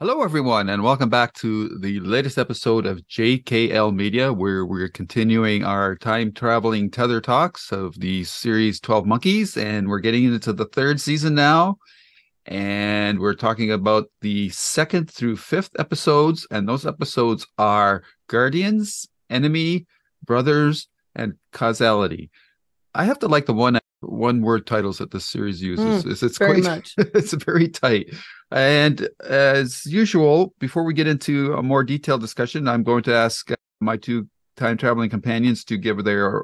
Hello, everyone, and welcome back to the latest episode of JKL Media, where we're continuing our time-traveling tether talks of the series 12 Monkeys, and we're getting into the third season now, and we're talking about the second through fifth episodes, and those episodes are Guardians, Enemy, Brothers, and Causality. I have to like the one-word titles that this series uses. It's very quite much. it's very tight. And as usual, before we get into a more detailed discussion, I'm going to ask my two time traveling companions to give their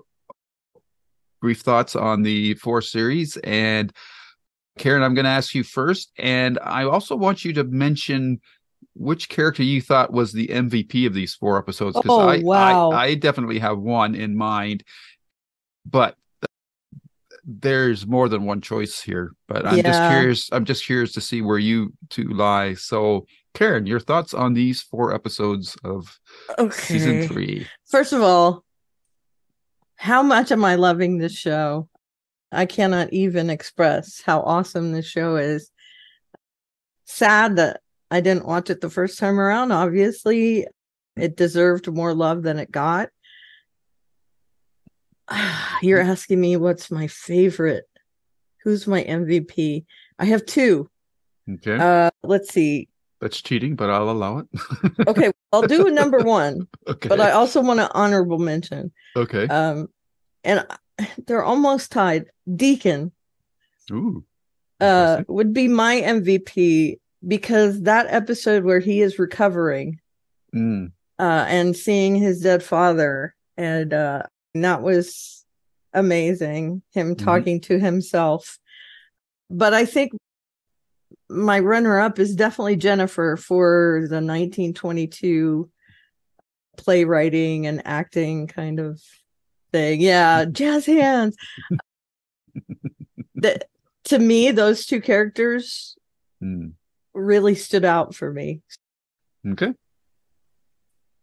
brief thoughts on the four series. And Karen, I'm going to ask you first. And I also want you to mention which character you thought was the MVP of these four episodes, because Oh, I wow. I definitely have one in mind, but there's more than one choice here. But I'm just Yeah. curious. I'm just curious to see where you two lie. So, Karen, your thoughts on these four episodes of season Okay. 3? First of all, how much am I loving this show? I cannot even express how awesome this show is. Sad that I didn't watch it the first time around. Obviously, it deserved more love than it got. You're asking me what's my favorite. Who's my MVP? I have two. Okay. Let's see. That's cheating, but I'll allow it. Okay, I'll do a number one, Okay. but I also want to honorable mention. Okay. And they're almost tied. Deacon Ooh. would be my MVP because that episode where he is recovering and seeing his dead father, and that was amazing, him talking to himself. But I think my runner-up is definitely Jennifer for the 1922 playwriting and acting kind of thing. Yeah, jazz hands. To me, those two characters really stood out for me. Okay.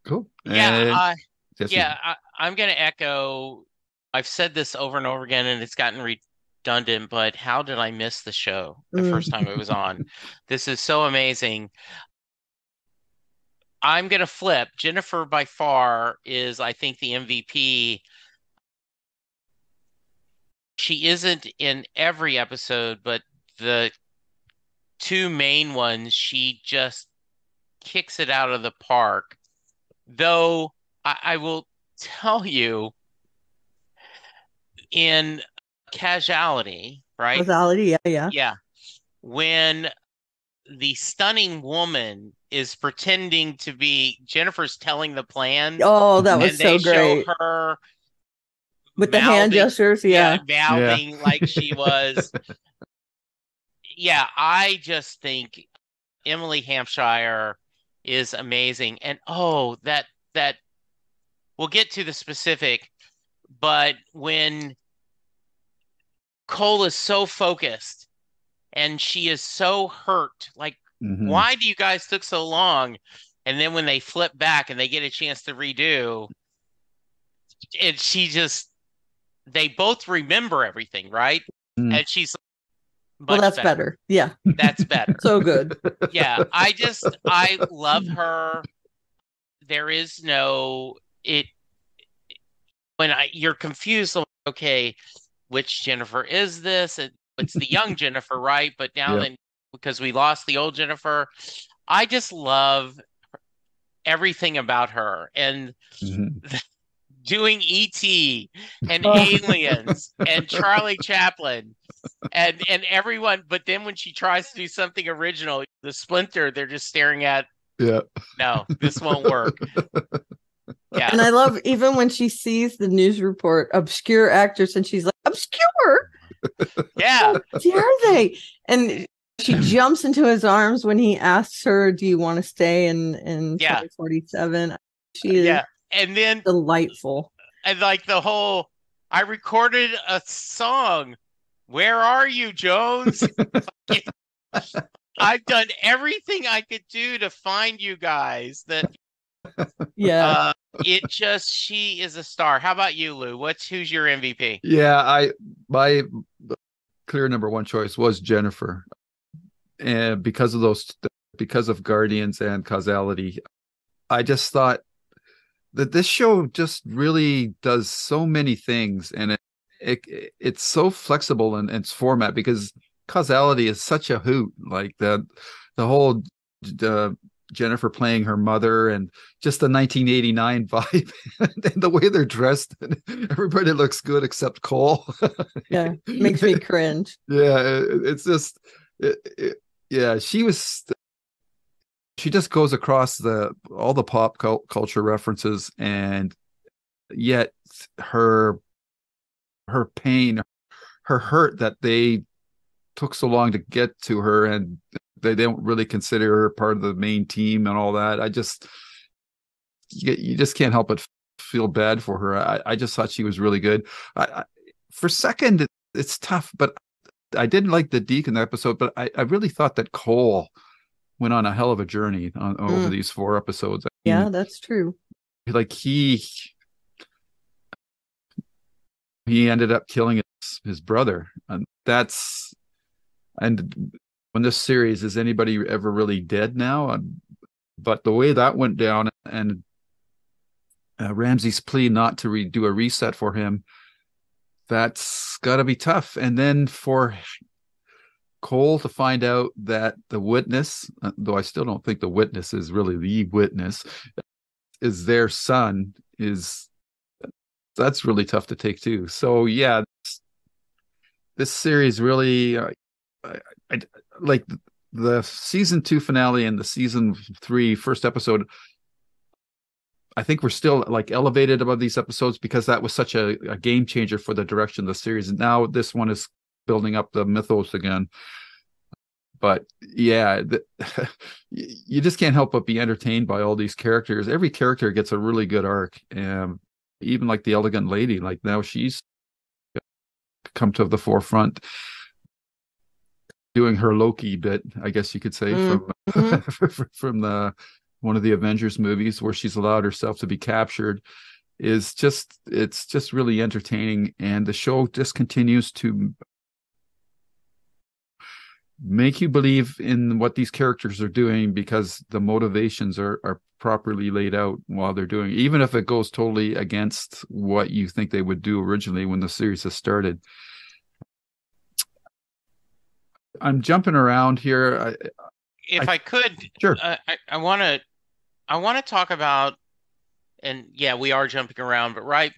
Cool. Yeah, Jesse. I'm going to echo. I've said this over and over again, and it's gotten redundant, but how did I miss the show the first time it was on? This is so amazing. I'm going to flip. Jennifer by far is, I think, the MVP. She isn't in every episode, but the two main ones, she just kicks it out of the park. Though I will tell you, in Casualty, right? Causality, yeah. Yeah. When the stunning woman is pretending to be Jennifer's telling the plan. Oh, that was so great. Show her with the hand gestures, mouthing like she was. Yeah, I just think Emily Hampshire is amazing. And that we'll get to the specific, but when Cole is so focused and she is so hurt, like, why do you guys took so long? And then when they flip back and they get a chance to redo, and they both remember everything, right? And she's well, that's better. Yeah. That's better. So good. Yeah. I love her. There is when you're confused, like, okay, which Jennifer is this? It's the young Jennifer, right? But now then, because we lost the old Jennifer, I just love everything about her. And doing E.T. and Aliens and Charlie Chaplin and everyone. But then when she tries to do something original, the Splinter, they're just staring at, no, this won't work. Yeah. And I love even when she sees the news report, obscure actors, and she's like, obscure? Yeah. Who are they? And she jumps into his arms when he asks her, do you want to stay in 2047? She is and then delightful. And like I recorded a song. Where are you, Jones? I've done everything I could do to find you guys. She is a star. How about you, Lou? Who's your MVP? Yeah, my clear number one choice was Jennifer. And because of those because of Guardians and Causality. I just thought that this show just really does so many things, and it's so flexible in its format, because Causality is such a hoot. Like the whole Jennifer playing her mother, and just the 1989 vibe, and the way they're dressed. Everybody looks good except Cole. Yeah, makes me cringe. Yeah, it's just, yeah, she just goes across all the pop culture references, and yet her pain, her hurt that they took so long to get to her, and they don't really consider her part of the main team and all that. You just can't help but feel bad for her. I just thought she was really good. For second, it's tough, but I didn't like the Deacon episode, but I really thought that Cole went on a hell of a journey over these 4 episodes. Yeah, that's true. Like he ended up killing his brother, and on this series, is anybody ever really dead now? But the way that went down, and Ramsey's plea not to do a reset for him, that's got to be tough. And then for Cole to find out that the witness, though I still don't think the witness is really the witness, is their son, that's really tough to take too. So yeah, this series really, I like the season 2 finale and the season 3 first episode. I think we're still like elevated above these episodes, because that was such a game changer for the direction of the series. And now this one is building up the mythos again. But yeah, you just can't help but be entertained by all these characters. Every character gets a really good arc. Even like the elegant lady, like now she's come to the forefront, doing her Loki bit, I guess you could say, from the one of the Avengers movies, where she's allowed herself to be captured. It's just really entertaining, and the show just continues to make you believe in what these characters are doing, because the motivations are properly laid out while they're doing, even if it goes totally against what you think they would do originally when the series has started. I'm jumping around here. If I could, sure. I want to talk about, and yeah, we are jumping around, but right,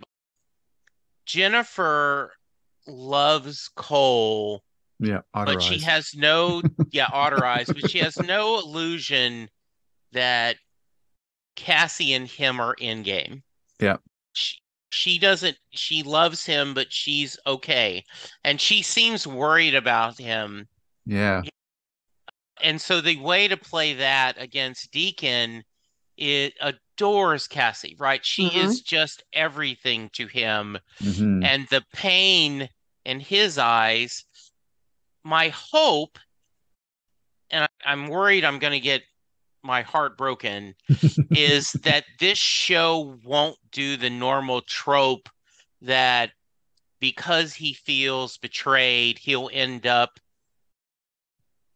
Jennifer loves Cole. Yeah, but she has no, otter-eyes, but she has no illusion that Cassie and him are in game. Yeah. She doesn't, she loves him, but she's okay. And she seems worried about him. Yeah. And so the way to play that against Deacon, it adores Cassie, right? She is just everything to him. And the pain in his eyes, my hope, and I'm worried I'm going to get my heart broken, is that this show won't do the normal trope that because he feels betrayed, he'll end up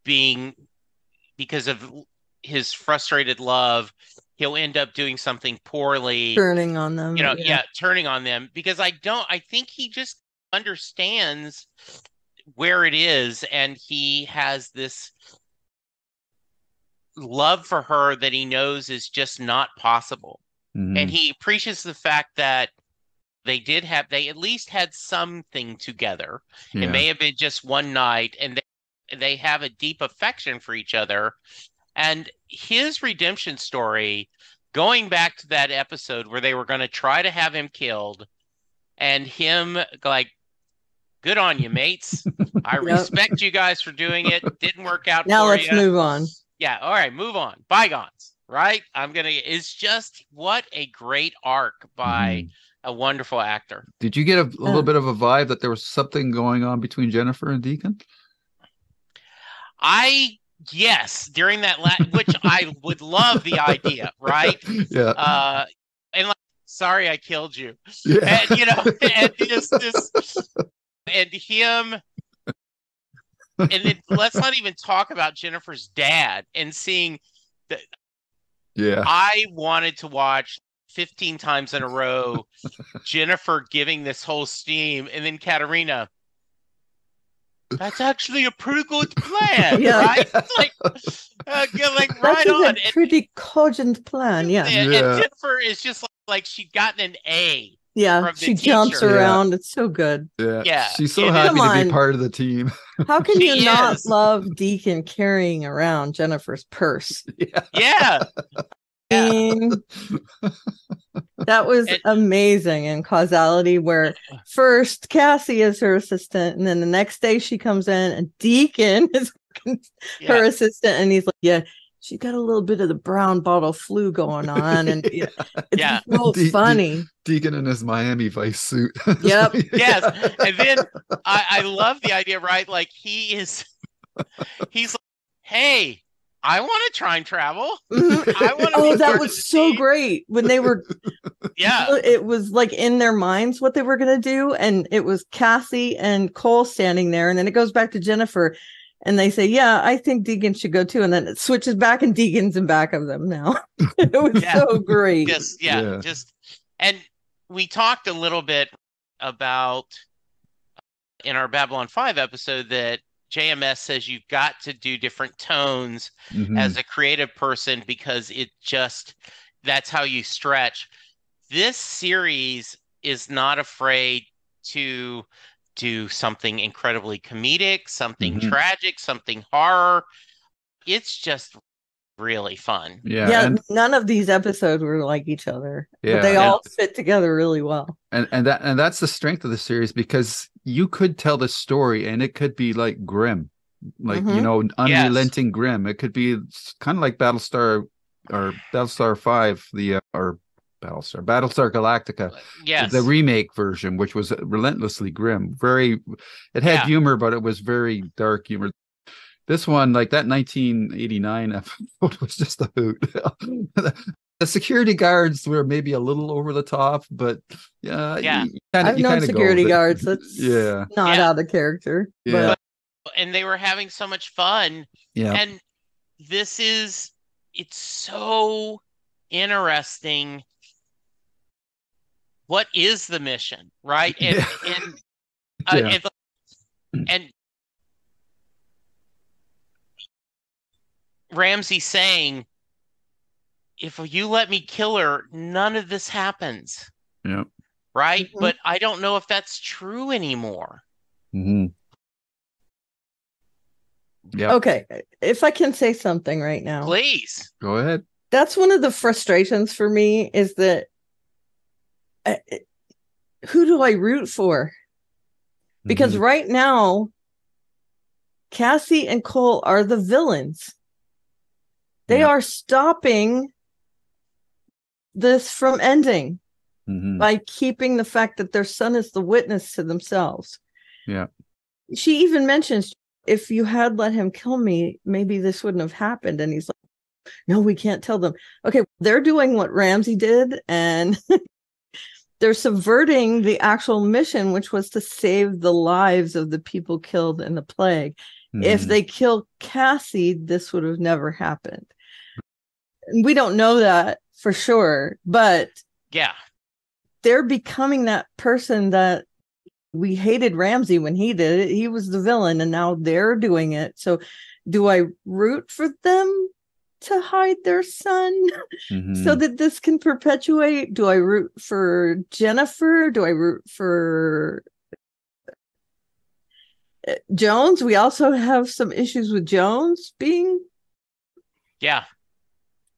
being, because of his frustrated love, he'll end up doing something poorly. Turning on them. Turning on them. Because I think he just understands where it is, and he has this love for her that he knows is just not possible. And he appreciates the fact that they at least had something together. It may have been just one night, and they have a deep affection for each other. And his redemption story, going back to that episode where they were going to try to have him killed, and him like, good on you, mates. I respect you guys for doing it. Didn't work out now for let's move on. Yeah, all right, move on. Bygones, right? It's just, what a great arc by a wonderful actor. Did you get a little bit of a vibe that there was something going on between Jennifer and Deacon? Yes, during that which I would love the idea, right? Yeah. And like, sorry I killed you. Yeah. And and him And then let's not even talk about Jennifer's dad and seeing that. Yeah. I wanted to watch 15 times in a row Jennifer giving this whole steam, and then Katerina, that's actually a pretty good plan, right? Like right on. A pretty cogent plan, yeah. And Jennifer is just like she'd gotten an A. Yeah, she jumps around. It's so good. Yeah. She's so happy to be part of the team. How can you not love Deacon carrying around Jennifer's purse? Yeah. That was amazing in Causality, where first Cassie is her assistant, and then the next day she comes in and Deacon is her assistant, and he's like, yeah, she got a little bit of the brown bottle flu going on, and it's so funny. Deacon in his Miami Vice suit. Yep. Yes. And then I love the idea, right? Like he's like, hey, I want to try and travel. I want that was so great when they were. It was like in their minds what they were going to do, and it was Cassie and Cole standing there, and then it goes back to Jennifer, and they say, "Yeah, I think Deacon should go too," and then it switches back, and Deacon's in back of them now. It was so great. Just and we talked a little bit about in our Babylon 5 episode that JMS says you've got to do different tones as a creative person because that's how you stretch. This series is not afraid to do something incredibly comedic, something tragic, something horror. It's just really fun. Yeah, none of these episodes were like each other. But they all fit together really well. And that's the strength of the series, because you could tell the story and it could be like grim, like unrelenting grim. It could be kind of like Battlestar 5, or Battlestar Galactica, the remake version, which was relentlessly grim. It had humor, but it was very dark humor. This one, like that 1989 episode, was just a hoot. The security guards were maybe a little over the top, but I've known security guards. That's not out of character. Yeah. And they were having so much fun. Yeah. And it's so interesting. What is the mission, right? And Ramse saying, if you let me kill her, none of this happens. Yeah. Right? But I don't know if that's true anymore. Yeah. Okay. If I can say something right now. Please. Go ahead. That's one of the frustrations for me, is that who do I root for? Because right now, Cassie and Cole are the villains. They are stopping this from ending by keeping the fact that their son is the witness to themselves. Yeah. She even mentions, if you had let him kill me, maybe this wouldn't have happened. And he's like, no, we can't tell them. Okay, they're doing what Ramse did, and they're subverting the actual mission, which was to save the lives of the people killed in the plague. If they kill Cassie, this would have never happened. We don't know that for sure, but they're becoming that person that we hated Ramse when he did it. He was the villain, and now they're doing it. So do I root for them to hide their son so that this can perpetuate? Do I root for Jennifer? Do I root for Jones? We also have some issues with Jones being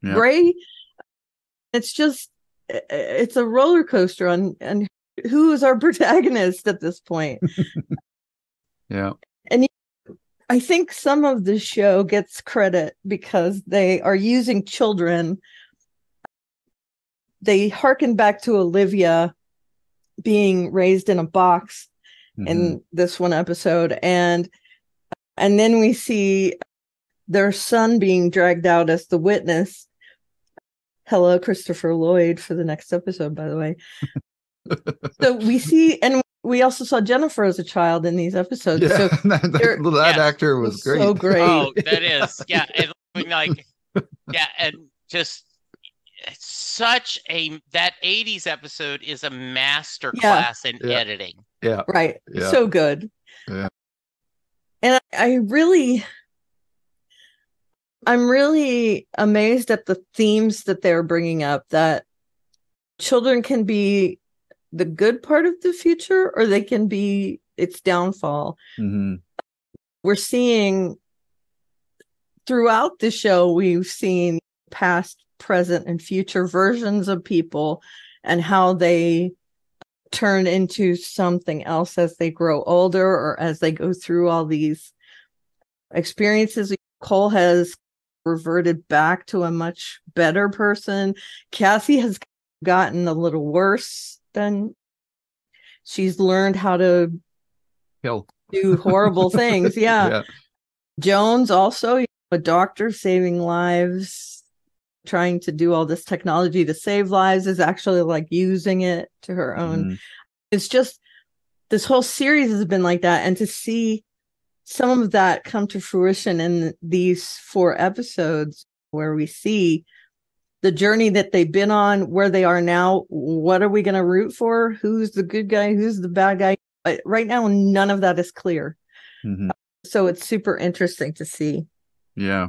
gray. It's a roller coaster on who is our protagonist at this point. And I think some of the show gets credit because they are using children. They harken back to Olivia being raised in a box in this one episode, and then we see their son being dragged out as the witness. Hello, Christopher Lloyd, for the next episode, by the way. So we see, and we also saw Jennifer as a child in these episodes. Yeah, So that actor was great. So great. Oh, that is. Yeah. And like, yeah. And just that 80s episode is a master class in editing. Yeah. Right. Yeah. So good. Yeah. And I'm really amazed at the themes that they're bringing up, that children can be the good part of the future, or they can be its downfall. Mm-hmm. We're seeing throughout the show, we've seen past, present, and future versions of people and how they turn into something else as they grow older or as they go through all these experiences. Cole has reverted back to a much better person. Cassie has gotten a little worse than she's learned how to do horrible things. Yeah. Jones also, a doctor saving lives, trying to do all this technology to save lives, is actually like using it to her own. It's just, this whole series has been like that. And to see some of that come to fruition in these 4 episodes, where we see the journey that they've been on, where they are now, what are we going to root for? Who's the good guy? Who's the bad guy? Right now, none of that is clear. So it's super interesting to see. Yeah.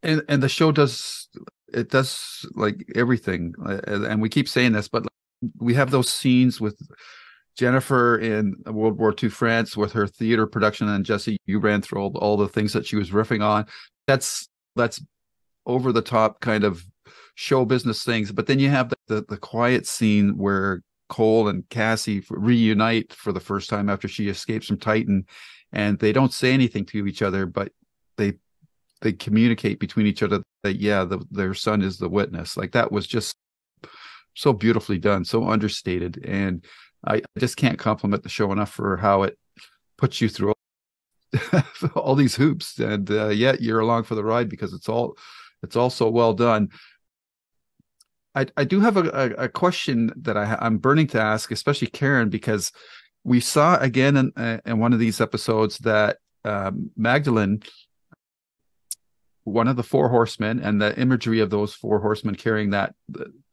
And the show does like everything. And we keep saying this, but we have those scenes with Jennifer in World War II France with her theater production, and Jesse, you ran through all the things that she was riffing on. That's over the top kind of show business things. But then you have the quiet scene where Cole and Cassie reunite for the first time after she escapes from Titan, and they don't say anything to each other, but they communicate between each other that their son is the witness. Like, that was just so beautifully done, so understated. And I just can't compliment the show enough for how it puts you through all these hoops, and yet you're along for the ride because it's all so well done. I do have a question that I'm burning to ask, especially Karen, because we saw again in one of these episodes that Magdalene, one of the 4 horsemen, and the imagery of those 4 horsemen carrying that,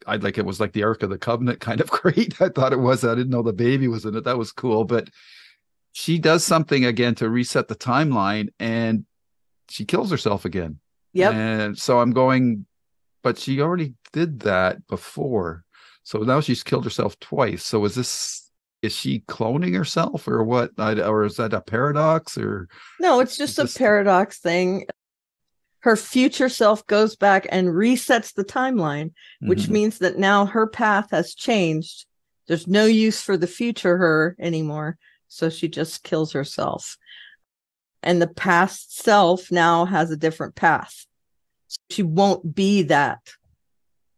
it was like the Ark of the Covenant kind of great. I thought it was. I didn't know the baby was in it. That was cool. But she does something again to reset the timeline, and she kills herself again. Yep. And so I'm going, but she already did that before. So now she's killed herself twice. So is she cloning herself, or what? Or is that a paradox? Or no, it's just a paradox thing. Her future self goes back and resets the timeline, which means that now her path has changed. There's no use for the future her anymore. So she just kills herself. And the past self now has a different path. So she won't be that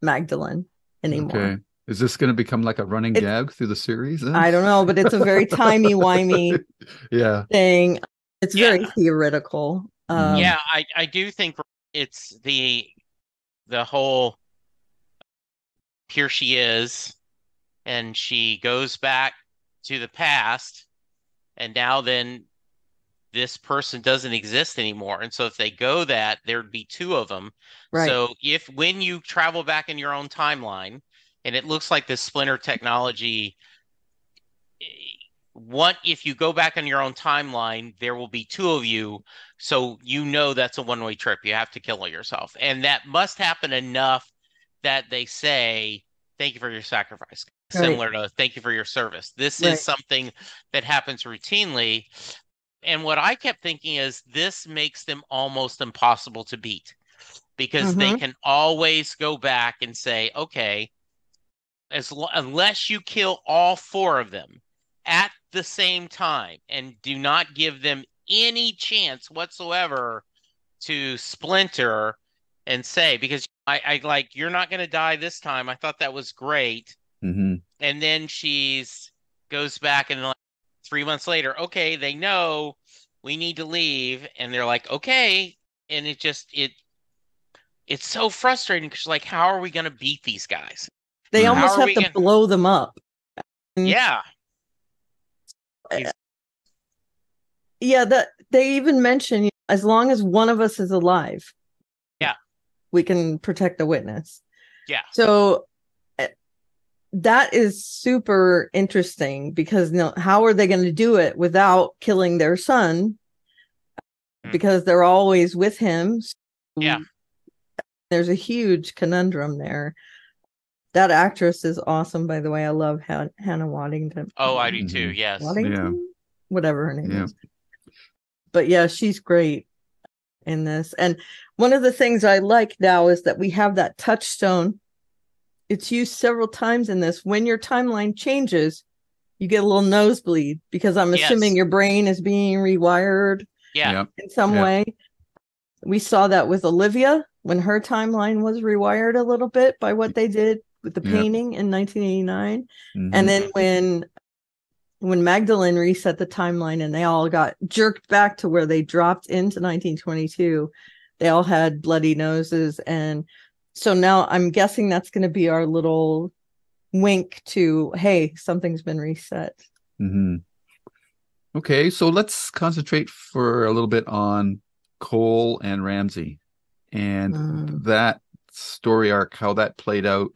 Magdalene anymore. Okay. Is this going to become like a running gag through the series? Then? I don't know, but it's a very timey-wimey thing. It's very theoretical. I do think it's the whole, here she is, and she goes back to the past, and now then this person doesn't exist anymore. And so if they go that, there'd be 2 of them. Right. So when you travel back in your own timeline, and it looks like this splinter technology, if you go back on your own timeline, there will be 2 of you. So that's a one-way trip. You have to kill yourself. And that must happen enough that they say, thank you for your sacrifice. Right. Similar to thank you for your service. This is something that happens routinely. And what I kept thinking is this makes them almost impossible to beat, because they can always go back and say, okay, unless you kill all 4 of them at the same time and do not give them any chance whatsoever to splinter and say, because I like, you're not going to die this time. I thought that was great. And then she's goes back and like 3 months later, okay, they know we need to leave. And they're like, okay. And it's so frustrating because like, how are we going to beat these guys? They almost have to blow them up. Yeah. Yeah, that they even mention as long as one of us is alive, yeah, we can protect the witness. Yeah. So that is super interesting because how are they going to do it without killing their son? Because they're always with him. Yeah. There's a huge conundrum there. That actress is awesome, by the way. I love Hannah Waddington. Oh, I do too. Yes. Waddington? Yeah. Whatever her name is. But yeah, she's great in this. And one of the things I like now is that we have that touchstone. It's used several times in this. When your timeline changes, you get a little nosebleed because I'm assuming your brain is being rewired in some way. We saw that with Olivia when her timeline was rewired a little bit by what they did with the painting in 1989. And then when Magdalene reset the timeline and they all got jerked back to where they dropped into 1922, they all had bloody noses. And so now I'm guessing that's going to be our little wink to, hey, something's been reset. Okay, so let's concentrate for a little bit on Cole and Ramse and that story arc, how that played out.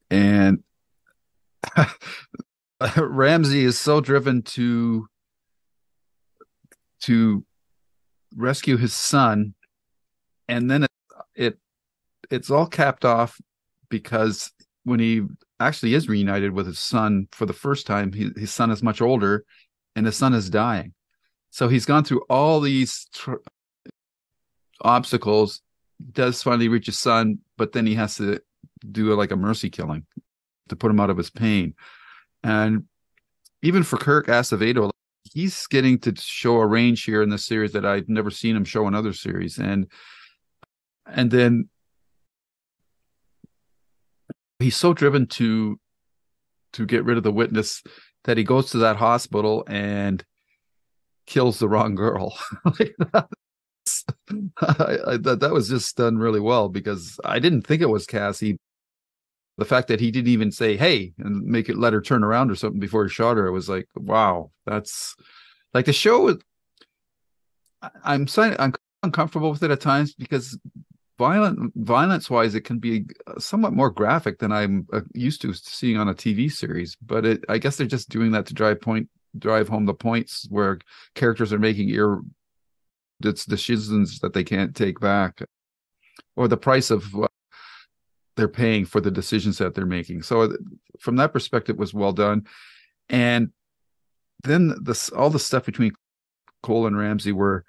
And Ramse is so driven to rescue his son, and then it's all capped off because when he actually is reunited with his son for the first time, his son is much older, and his son is dying. So he's gone through all these obstacles, does finally reach his son, but then he has to do like a mercy killing to put him out of his pain. And even for Kirk Acevedo, he's getting to show a range here in this series that I've never seen him show in other series. And then he's so driven to get rid of the witness that he goes to that hospital and kills the wrong girl. That was just done really well because I didn't think it was Cassie. The fact that he didn't even say, hey, and let her turn around or something before he shot her, it was like, wow, that's like the show. I'm uncomfortable with it at times because violence wise, it can be somewhat more graphic than I'm used to seeing on a TV series. But I guess they're just doing that to drive home the points where characters are making decisions that they can't take back, or the price of what they're paying for the decisions that they're making. So from that perspective, it was well done. And then all the stuff between Cole and Ramse, where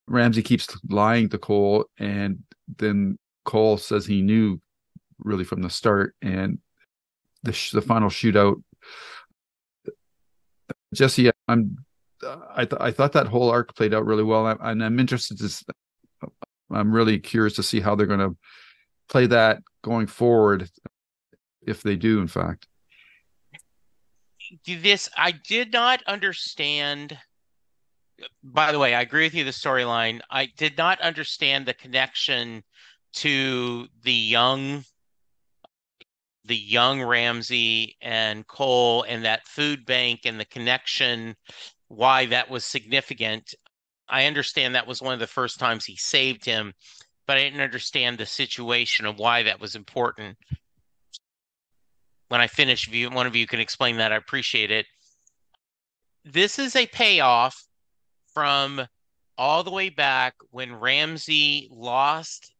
Ramse keeps lying to Cole, and then Cole says he knew really from the start, and the final shootout. Jesse, I thought that whole arc played out really well, and I'm interested I'm really curious to see how they're going to play that going forward, if they do, in fact. I did not understand. By the way, I agree with you, the storyline. I did not understand the connection to the young Ramse and Cole and that food bank and the connection, why that was significant. I understand that was one of the first times he saved him, but I didn't understand the situation of why that was important. When I finish, if one of you can explain that, I appreciate it. This is a payoff from all the way back when Ramse lost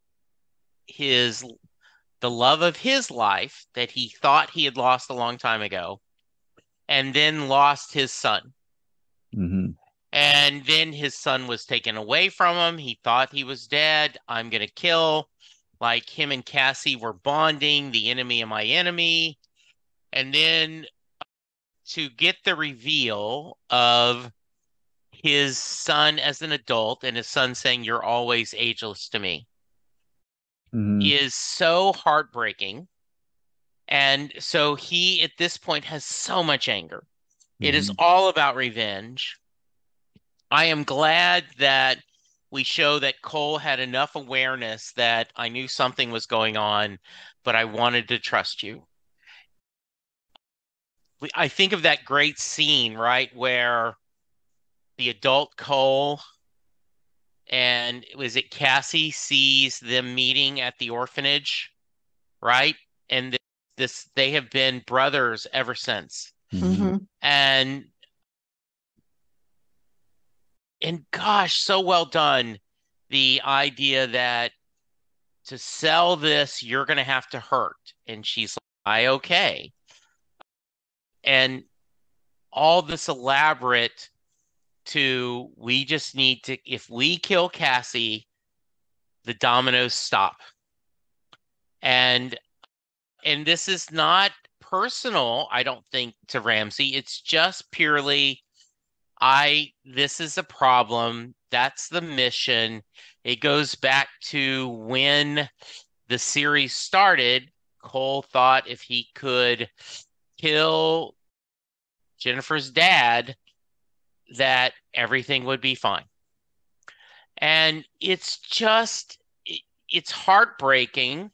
the love of his life that he thought he had lost a long time ago, and then lost his son. And then his son was taken away from him. He thought he was dead. I'm going to kill. Like, him and Cassie were bonding, the enemy of my enemy. And then to get the reveal of his son as an adult and his son saying, "You're always ageless to me," is so heartbreaking. And so he, at this point, has so much anger. It is all about revenge. I am glad that we show that Cole had enough awareness that I knew something was going on, but I wanted to trust you. I think of that great scene, right, where the adult Cole and was it Cassie sees them meeting at the orphanage, right? And this they have been brothers ever since. Mm-hmm. And gosh, so well done. The idea that to sell this, you're going to have to hurt. And she's like, okay. And all this elaborate we just need to, if we kill Cassie, the dominoes stop. And this is not personal, I don't think, to Ramse. It's just purely, this is a problem. That's the mission. It goes back to when the series started. Cole thought if he could kill Jennifer's dad, that everything would be fine. And it's just, it's heartbreaking.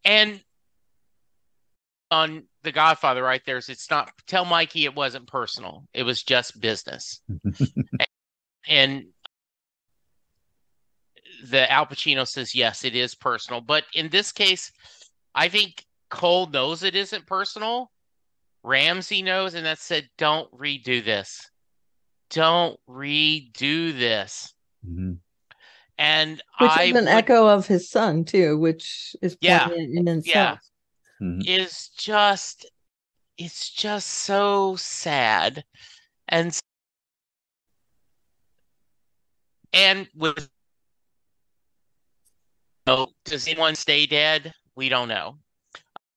And on The Godfather, right, it's not, tell Mikey it wasn't personal. It was just business. And the Al Pacino says, yes, it is personal. But in this case, I think Cole knows it isn't personal. Ramse knows, and that said, don't redo this. Don't redo this. Mm-hmm. And which is an echo of his son too, which is poignant in itself. Yeah. Mm-hmm. It's just so sad. And with does anyone stay dead? We don't know.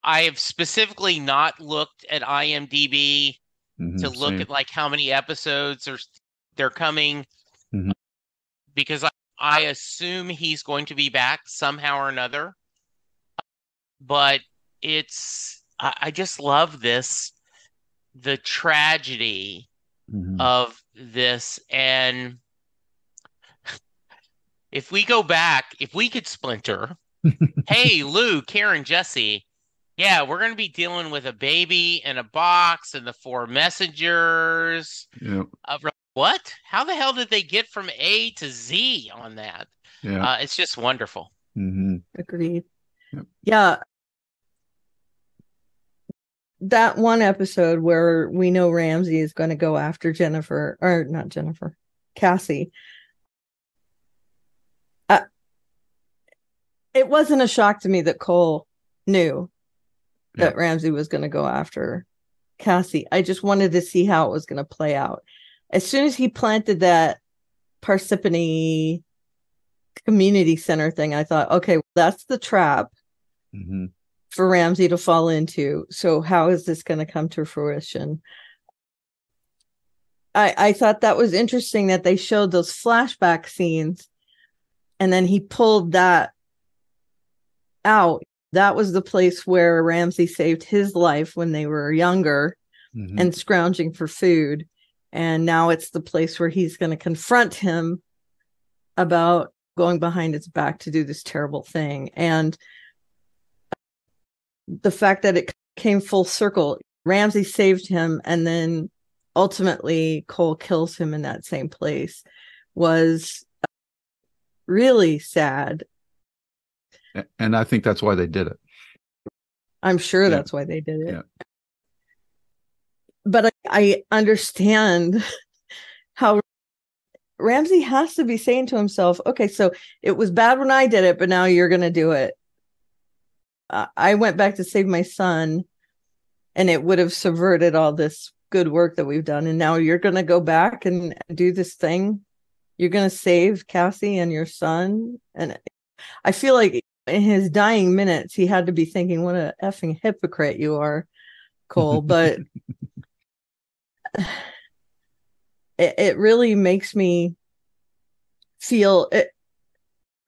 I have specifically not looked at IMDb to look at like how many episodes they're coming, because I assume he's going to be back somehow or another. But I just love this, the tragedy of this. And if we go back, if we could splinter, hey, Lou, Karen, Jesse, yeah, we're going to be dealing with a baby in a box and the 4 messengers. Yep. What? How the hell did they get from A to Z on that? Yeah. It's just wonderful. Mm-hmm. Agreed. Yep. Yeah. That one episode where we know Ramse is going to go after Cassie. It wasn't a shock to me that Cole knew that Ramse was going to go after Cassie. I just wanted to see how it was going to play out. As soon as he planted that Parsippany community center thing, I thought, okay, that's the trap for Ramse to fall into. So how is this going to come to fruition? I thought that was interesting that they showed those flashback scenes and then he pulled that out. That was the place where Ramse saved his life when they were younger and scrounging for food. And now it's the place where he's going to confront him about going behind his back to do this terrible thing. And the fact that it came full circle, Ramse saved him, and then ultimately Cole kills him in that same place, was really sad. And I think that's why they did it. I'm sure that's why they did it. Yeah. But I understand how Ramse has to be saying to himself, okay, so it was bad when I did it, but now you're going to do it. I went back to save my son, and it would have subverted all this good work that we've done. And now you're going to go back and do this thing. You're going to save Cassie and your son. And I feel like in his dying minutes, he had to be thinking, what a effing hypocrite you are, Cole. But it really makes me feel it.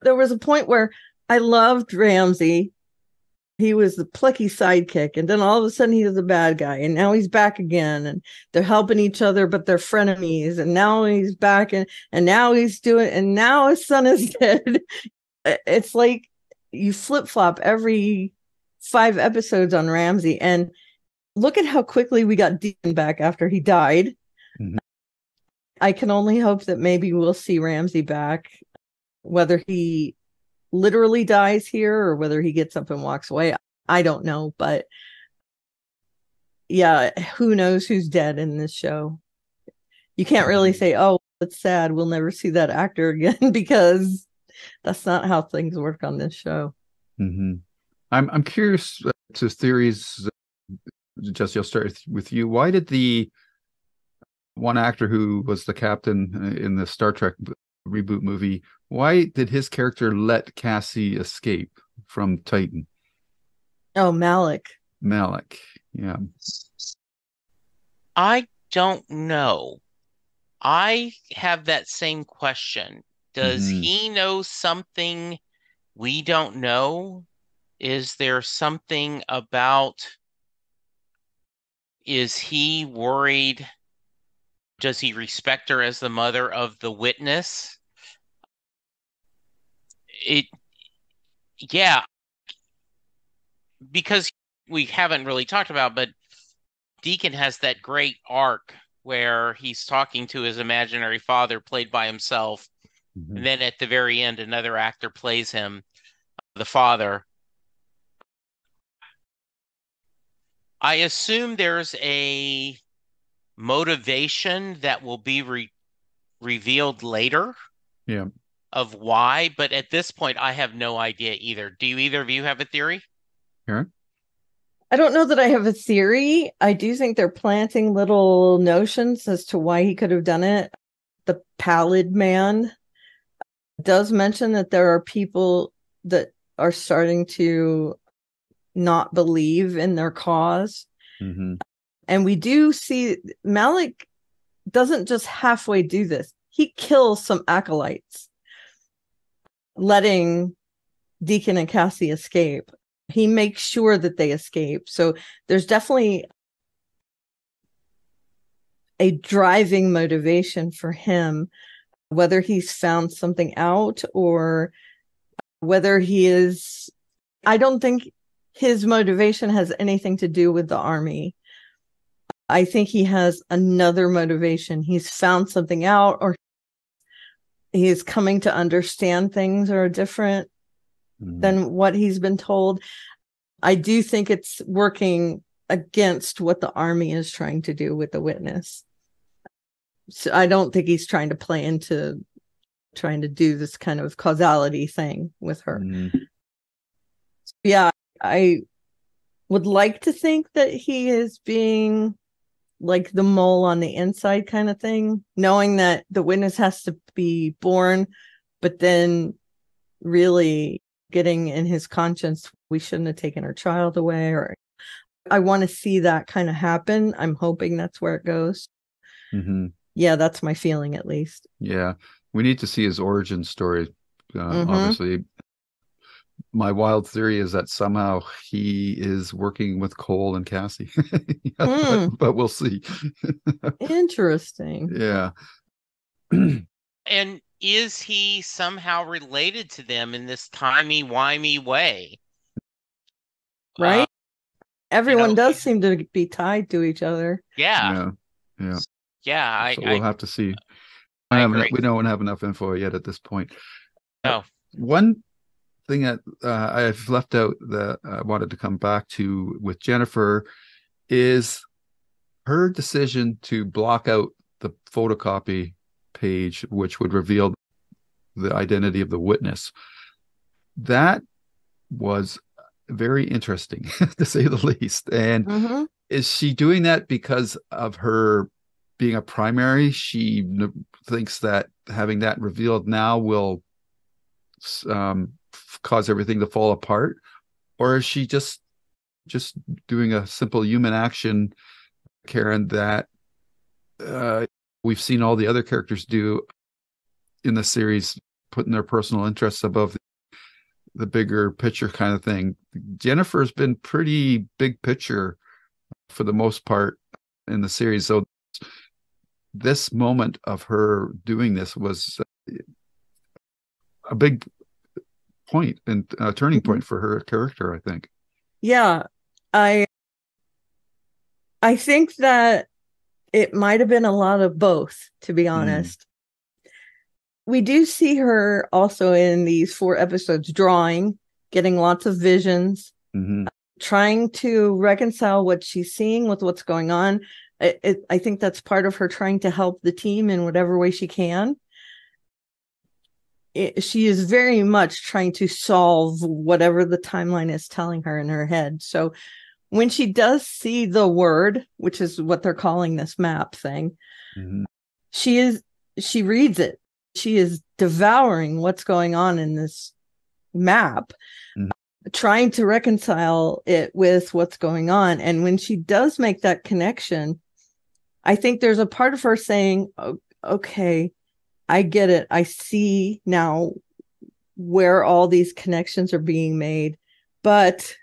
There was a point where I loved Ramse. He was the plucky sidekick, and then all of a sudden he was a bad guy, and now he's back again, and they're helping each other, but they're frenemies, and now he's back, and now he's doing, and now his son is dead. It's like you flip-flop every 5 episodes on Ramse, and look at how quickly we got Deacon back after he died. Mm-hmm. I can only hope that maybe we'll see Ramse back, whether he literally dies here or whether he gets up and walks away. I don't know, but yeah, who knows who's dead in this show. You can't really say, oh, it's sad, we'll never see that actor again, because that's not how things work on this show. Mm-hmm. I'm curious to theories. Jesse, I'll start with you. Why did the one actor who was the captain in the Star Trek reboot movie, why did his character let Cassie escape from Titan? Oh, Malik, yeah. I don't know. I have that same question. Does he know something we don't know? Is there something about, is he worried? Does he respect her as the mother of the witness? Yeah, because we haven't really talked about, but Deacon has that great arc where he's talking to his imaginary father played by himself. And then at the very end, another actor plays him, the father. I assume there's a motivation that will be revealed later. Yeah. Of why, but at this point, I have no idea either. Do either of you have a theory? Sure. I don't know that I have a theory. I do think they're planting little notions as to why he could have done it. The pallid man does mention that there are people that are starting to not believe in their cause. Mm-hmm. And we do see Malik doesn't just halfway do this. He kills some acolytes, letting Deacon and Cassie escape. He makes sure that they escape. So there's definitely a driving motivation for him, whether he's found something out or whether he is. I don't think his motivation has anything to do with the army. I think he has another motivation. He's found something out, or he's coming to understand things are different than what he's been told. I do think it's working against what the army is trying to do with the witness. So I don't think he's trying to play into trying to do this kind of causality thing with her. Yeah, I would like to think that he is being like the mole on the inside kind of thing, knowing that the witness has to be born, but then really getting in his conscience, we shouldn't have taken her child away. Or I want to see that kind of happen. I'm hoping that's where it goes. Yeah, that's my feeling, at least. Yeah, we need to see his origin story. Obviously, my wild theory is that somehow he is working with Cole and Cassie. but we'll see. Interesting. Yeah. And is he somehow related to them in this timey-wimey way? Right? Everyone does seem to be tied to each other. Yeah. So we'll have to see. We don't have enough info yet at this point. No. One thing that I've left out that I wanted to come back to with Jennifer is her decision to block out the photocopy page, which would reveal the identity of the witness. That was very interesting, to say the least. And is she doing that because of her being a primary? She thinks that having that revealed now will cause everything to fall apart, or is she just doing a simple human action, Karen, that we've seen all the other characters do in the series, putting their personal interests above the bigger picture kind of thing? Jennifer's been pretty big picture for the most part in the series, so this moment of her doing this was a big point and a turning point for her character, I think. Yeah, I think that it might have been a lot of both, to be honest. We do see her also in these 4 episodes drawing, getting lots of visions, trying to reconcile what she's seeing with what's going on. I think that's part of her trying to help the team in whatever way she can. She is very much trying to solve whatever the timeline is telling her in her head. So when she does see the word, which is what they're calling this map thing, she reads it. She is devouring what's going on in this map, trying to reconcile it with what's going on. And when she does make that connection, I think there's a part of her saying, oh, okay, I get it. I see now where all these connections are being made, but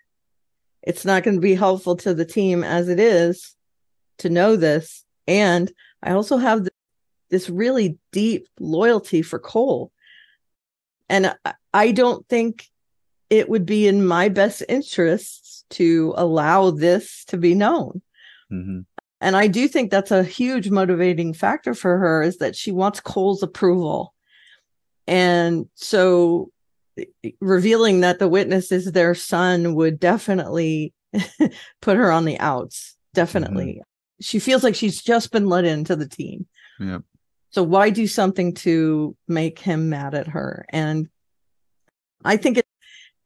it's not going to be helpful to the team as it is to know this. And I also have this really deep loyalty for Cole. And I don't think it would be in my best interests to allow this to be known. And I do think that's a huge motivating factor for her, is that she wants Cole's approval. And so revealing that the witness is their son would definitely put her on the outs. Definitely. She feels like she's just been let into the team. Yeah. So why do something to make him mad at her? And I think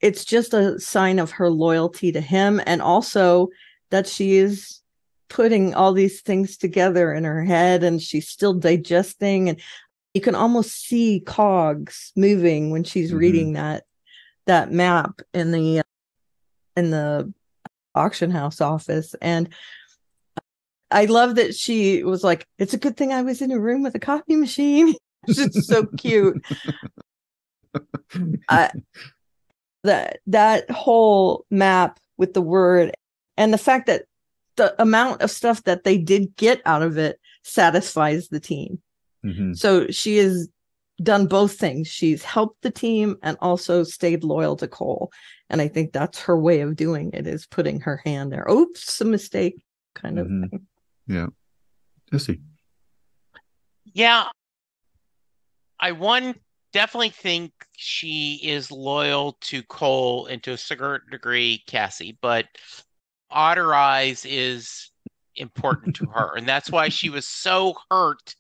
it's just a sign of her loyalty to him, and also that she is putting all these things together in her head, and she's still digesting, and you can almost see cogs moving when she's reading that map in the auction house office. And I love that she was like, it's a good thing I was in a room with a copy machine. It's so cute. That whole map with the word, and the fact that the amount of stuff that they did get out of it satisfies the team. So she has done both things. She's helped the team and also stayed loyal to Cole. And I think that's her way of doing it, is putting her hand there. Oops, a mistake kind of thing. Yeah. Jesse. Yeah. I definitely think she is loyal to Cole and to a certain degree Cassie, but Otter Eyes is important to her. And that's why she was so hurt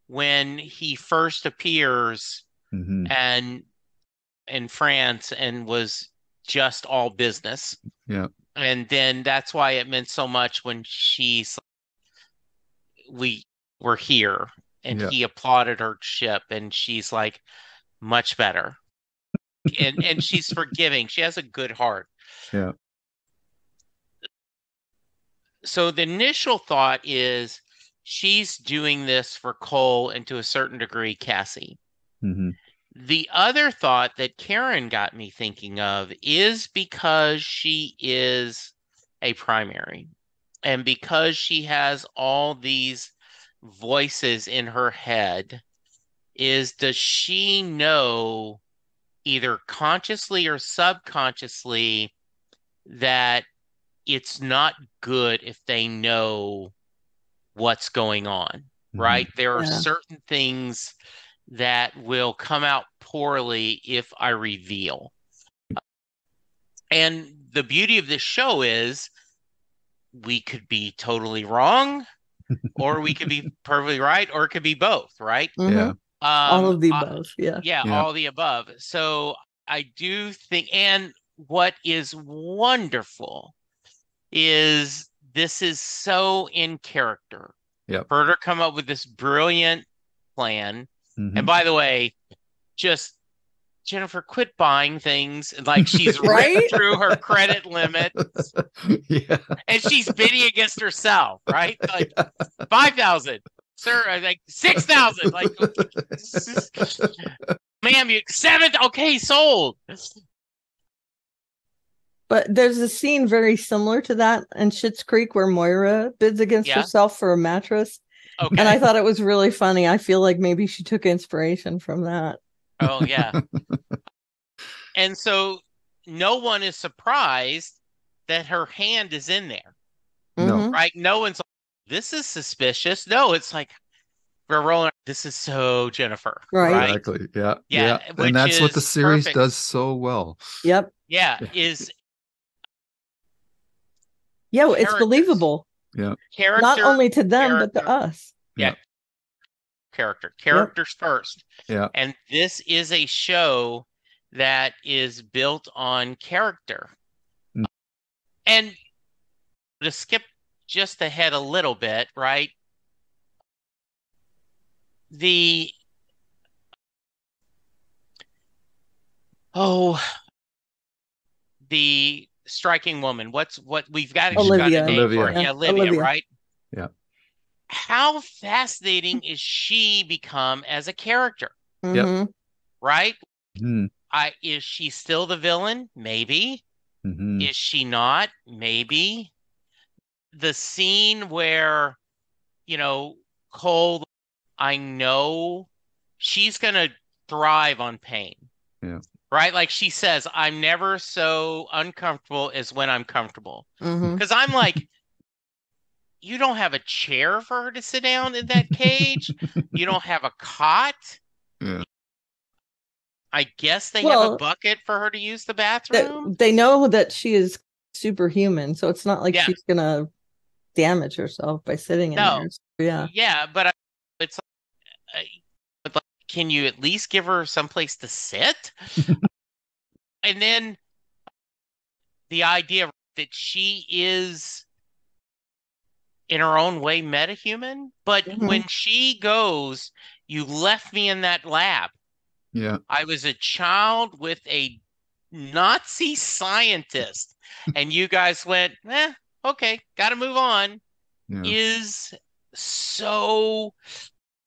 when he first appears and in France and was just all business. Yeah. And then that's why it meant so much when we were here and he applauded her ship, and she's like, much better. and she's forgiving. She has a good heart. Yeah. So the initial thought is she's doing this for Cole and to a certain degree Cassie. The other thought that Karen got me thinking of is because she is a primary, and because she has all these voices in her head, does she know, either consciously or subconsciously, that it's not good if they know what's going on, right? There are certain things that will come out poorly if I reveal. And the beauty of this show is we could be totally wrong, or we could be perfectly right, or it could be both, right? Yeah. All of the above. Yeah, all of the above. So I do think, and what is wonderful is this is so in character. For her to come up with this brilliant plan. And by the way, just Jennifer, quit buying things. Like, she's right through her credit limit. And she's bidding against herself, right? Like 5,000. Sir, I think 6,000. Like, ma'am, you 7. Okay, sold. But there's a scene very similar to that in Schitt's Creek where Moira bids against herself for a mattress. Okay. And I thought it was really funny. I feel like maybe she took inspiration from that. Oh, yeah. And so no one is surprised that her hand is in there. No. right? No one's like, this is suspicious. No, it's like we're rolling. This is so Jennifer, Right. Exactly. Yeah. Yeah, And which that's what the is series perfect. does so well. Yep. Yeah, Yeah. is Yeah, it's characters. believable. Yeah. Character, Not only to them, but to character. us. Yeah. Yeah. Characters first. Yeah. And this is a show that is built on character. Mm. And to skip just ahead a little bit, right? The striking woman. What we've got Olivia. a name for it. Olivia. Yeah, Olivia, Olivia. right? Yeah. How fascinating is she become as a character? Mm-hmm. Right? Mm-hmm. Is she still the villain? Maybe. Mm-hmm. Is she not? Maybe. The scene where, Cole, I know she's gonna thrive on pain. Yeah. Right? Like she says, I'm never so uncomfortable as when I'm comfortable. Mm-hmm. Because I'm like, you don't have a chair for her to sit down in that cage. You don't have a cot. Yeah. I guess they have a bucket for her to use the bathroom. They know that she is superhuman, so it's not like she's gonna damage herself by sitting in there. Yeah. Yeah, but it's like, can you at least give her someplace to sit? And then the idea that she is in her own way metahuman, but when she goes, you left me in that lab. Yeah. I was a child with a Nazi scientist, and you guys went, okay, got to move on. Yeah. Is so,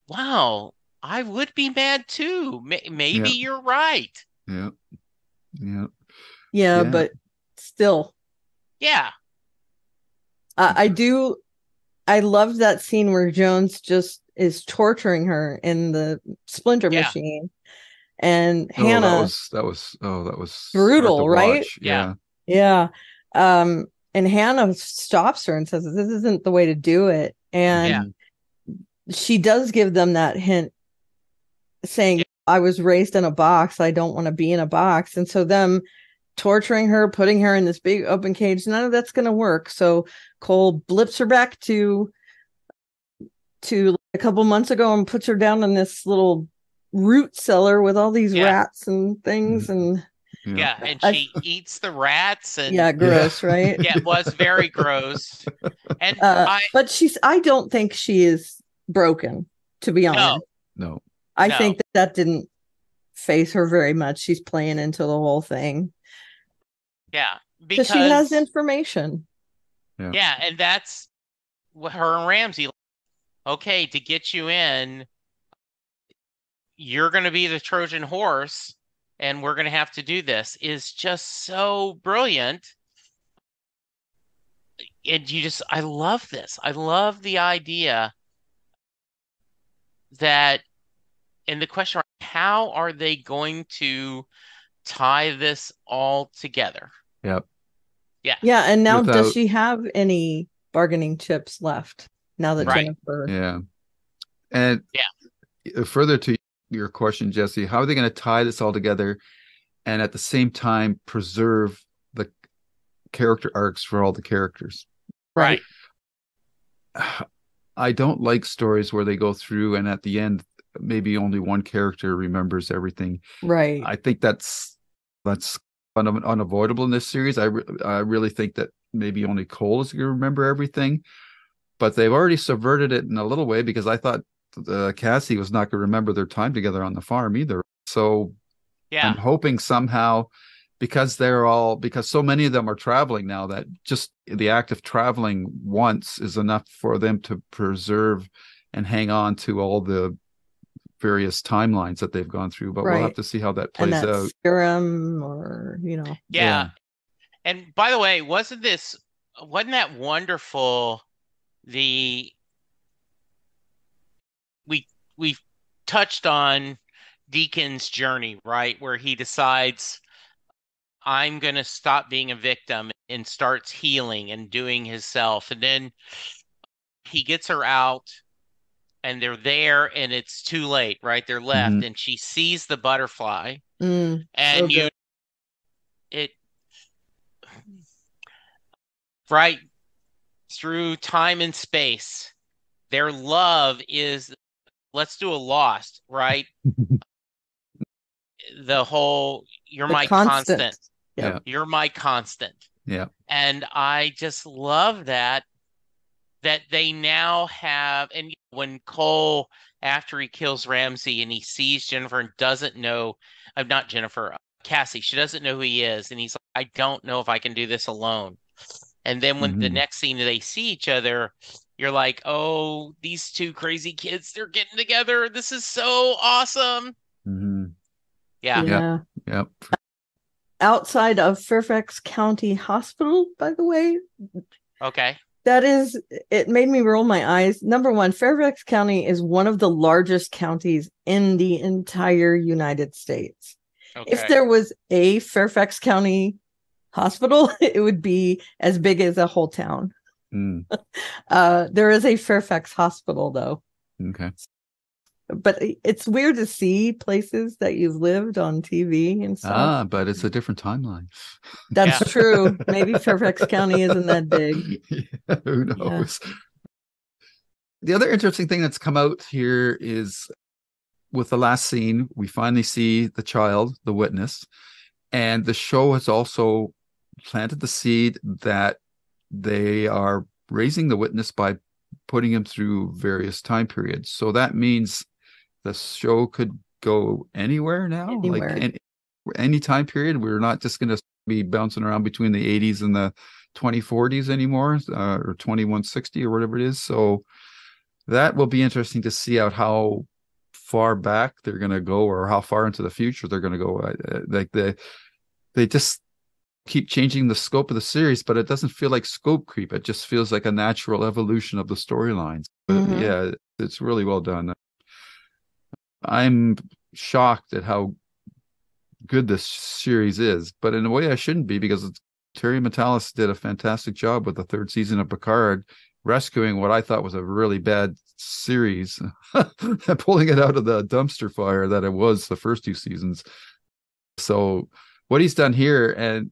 wow, I would be mad too. Maybe you're right. Yeah. Yeah. Yeah, but still. Yeah. I loved that scene where Jones just is torturing her in the splinter machine. And Hannah, that was brutal, right? Yeah. Yeah. And Hannah stops her and says, this isn't the way to do it. And she does give them that hint saying, I was raised in a box. I don't want to be in a box. And so them torturing her, putting her in this big open cage, none of that's going to work. So Cole blips her back to a couple months ago and puts her down in this little root cellar with all these rats and things. And and she eats the rats. And gross, right? Yeah, it was very gross. And but I don't think she is broken, to be honest. No. I think that didn't phase her very much. She's playing into the whole thing. Yeah, because she has information. Yeah, and that's what her and Ramsey. Okay, to get you in, you're going to be the Trojan horse, and we're going to have to do this. Is just so brilliant. And I love this. I love the idea that, and the question, how are they going to tie this all together? Yep. Yeah. And now, does she have any bargaining chips left now that Jennifer? Yeah. And further to your question, Jesse, how are they going to tie this all together and at the same time preserve the character arcs for all the characters? Right. I don't like stories where they go through and at the end, maybe only one character remembers everything. Right. I think that's unavoidable in this series. I really think that maybe only Cole is going to remember everything, but they've already subverted it in a little way because I thought Cassie was not going to remember their time together on the farm either. So I'm hoping somehow, because so many of them are traveling now, that just the act of traveling once is enough for them to preserve and hang on to all the various timelines that they've gone through. But we'll have to see how that plays out. Serum or, Yeah. And by the way, wasn't that wonderful? We touched on Deacon's journey, right? Where he decides I'm going to stop being a victim, and starts healing and doing himself. And then he gets her out, and they're there, and it's too late, right? They're left, and she sees the butterfly, and it right through time and space, their love is, let's do a Lost, right? The whole, you're my constant. Yeah. You're my constant. Yeah. And I just love that they now have, and when Cole, after he kills Ramse and he sees Jennifer and doesn't know, not Jennifer, Cassie, she doesn't know who he is. And he's like, I don't know if I can do this alone. And then when the next scene they see each other, you're like, oh, these two crazy kids, they're getting together. This is so awesome. Yeah. Yep. Outside of Fairfax County Hospital, by the way. Okay. It made me roll my eyes. Number one, Fairfax County is one of the largest counties in the entire United States. Okay. If there was a Fairfax County hospital, it would be as big as a whole town. There is a Fairfax hospital, though. Okay. But it's weird to see places that you've lived on TV and stuff. But it's a different timeline. That's true. Maybe Fairfax County isn't that big. Yeah, who knows? Yeah. The other interesting thing that's come out here is with the last scene, we finally see the child, the witness, and the show has also planted the seed that they are raising the witness by putting him through various time periods. So that means the show could go anywhere now, like any time period. We're not just going to be bouncing around between the 80s and the 2040s anymore, or 2160 or whatever it is. So that will be interesting to see out how far back they're going to go, or how far into the future they're going to go. Like they just keep changing the scope of the series, but it doesn't feel like scope creep. It just feels like a natural evolution of the storylines. But yeah, it's really well done. I'm shocked at how good this series is, but in a way I shouldn't be, because Terry Matalas did a fantastic job with the third season of Picard, rescuing what I thought was a really bad series and pulling it out of the dumpster fire that it was the first two seasons. So what he's done here, and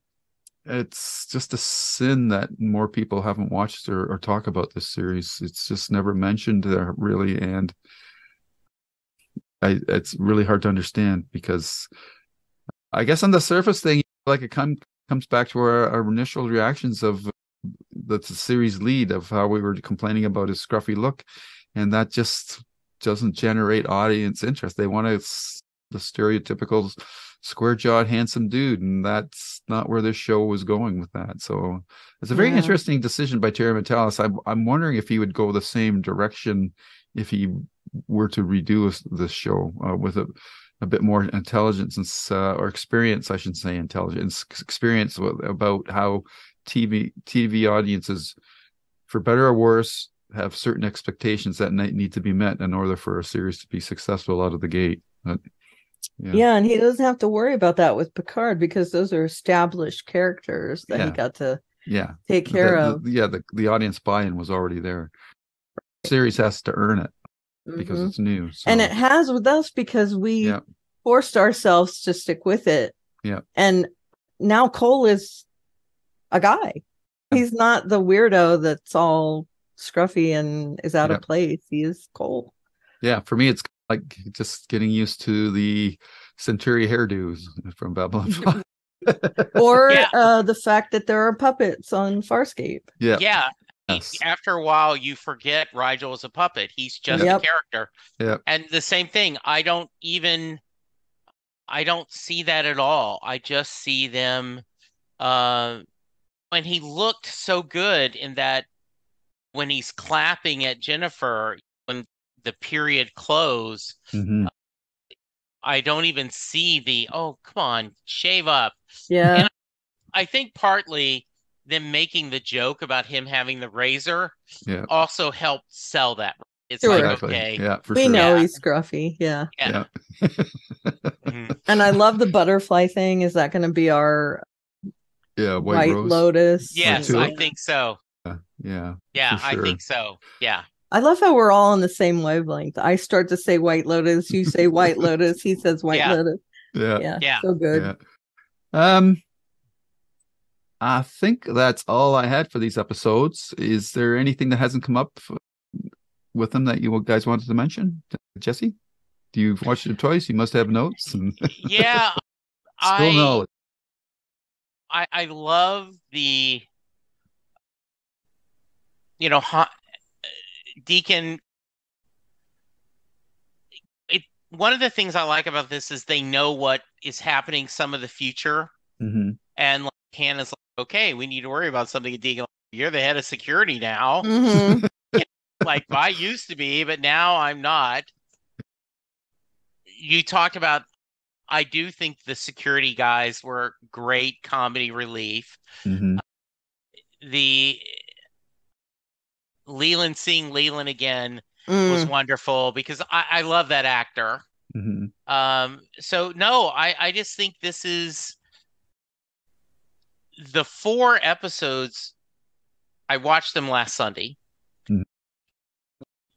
it's just a sin that more people haven't watched or talk about this series. It's just never mentioned really, and it's really hard to understand, because I guess on the surface thing, like, it comes back to our initial reactions of the series lead, of how we were complaining about his scruffy look, and that just doesn't generate audience interest. They want the stereotypical square-jawed, handsome dude, and that's not where this show was going with that. So it's a very interesting decision by Terry Matalas. I'm wondering if he would go the same direction if he were to redo this show with a bit more intelligence and or experience, I should say, experience about how TV audiences, for better or worse, have certain expectations that need to be met in order for a series to be successful out of the gate. But, yeah, and he doesn't have to worry about that with Picard, because those are established characters that he got to take care of. The audience buy-in was already there. The series has to earn it because it's new. So. And it has with us, because we forced ourselves to stick with it. Yeah. And now Cole is a guy. He's not the weirdo that's all scruffy and is out of place. He is Cole. Yeah, for me, it's like just getting used to the Centauri hairdos from Babylon 5. Or the fact that there are puppets on Farscape. Yeah. After a while, you forget Rigel is a puppet. He's just a character. Yeah. And the same thing, I don't see that at all. I just see them when he looked so good in that, when he's clapping at Jennifer when the period close, I don't even see the, oh, come on, shave up. Yeah. And I think partly them making the joke about him having the razor also helped sell that. It's like, okay. Yeah, we know he's scruffy. Yeah. And I love the butterfly thing. Is that going to be our Yeah, White White Rose. Lotus. Yes, I think so. Yeah, Yeah, for I sure. think so. Yeah. I love how we're all on the same wavelength. I start to say White Lotus, you say White Lotus, he says White Yeah. Lotus. Yeah. Yeah. So good. Yeah. I think that's all I had for these episodes. Is there anything that hasn't come up with them that you guys wanted to mention? Jesse, do you watch it twice? You must have notes. And Yeah, still knowledge. I love the Deacon. One of the things I like about this is they know what is happening some of the future. Mm-hmm. And like Hannah's like, okay, we need to worry about something. Deacon, you're the head of security now. Mm-hmm. Like I used to be, but now I'm not. You talked about, I do think the security guys were great comedy relief. Mm-hmm. The seeing Leland again was wonderful because I love that actor. Mm-hmm. So no, I just think this is the 4 episodes. I watched them last Sunday. Mm-hmm.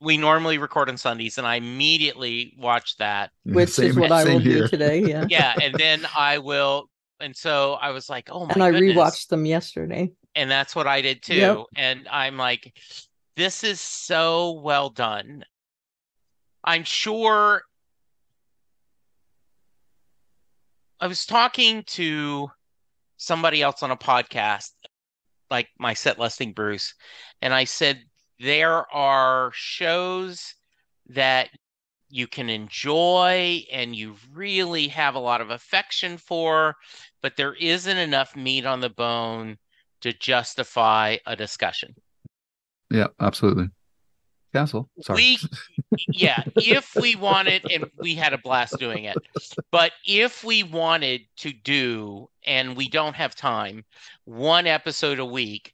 We normally record on Sundays, and I immediately watched that. Which is what I will do today. Yeah. Yeah, and then I will. And so I was like, oh my and I goodness. rewatched them yesterday. And that's what I did too. Yep. And I'm like, this is so well done. I'm sure. I was talking to somebody else on a podcast, like my set listing Bruce, and I said there are shows that you can enjoy and you really have a lot of affection for, but there isn't enough meat on the bone to justify a discussion. Yeah, absolutely. Castle. Sorry. If we wanted, and we had a blast doing it, but if we wanted to do, and we don't have time, 1 episode a week,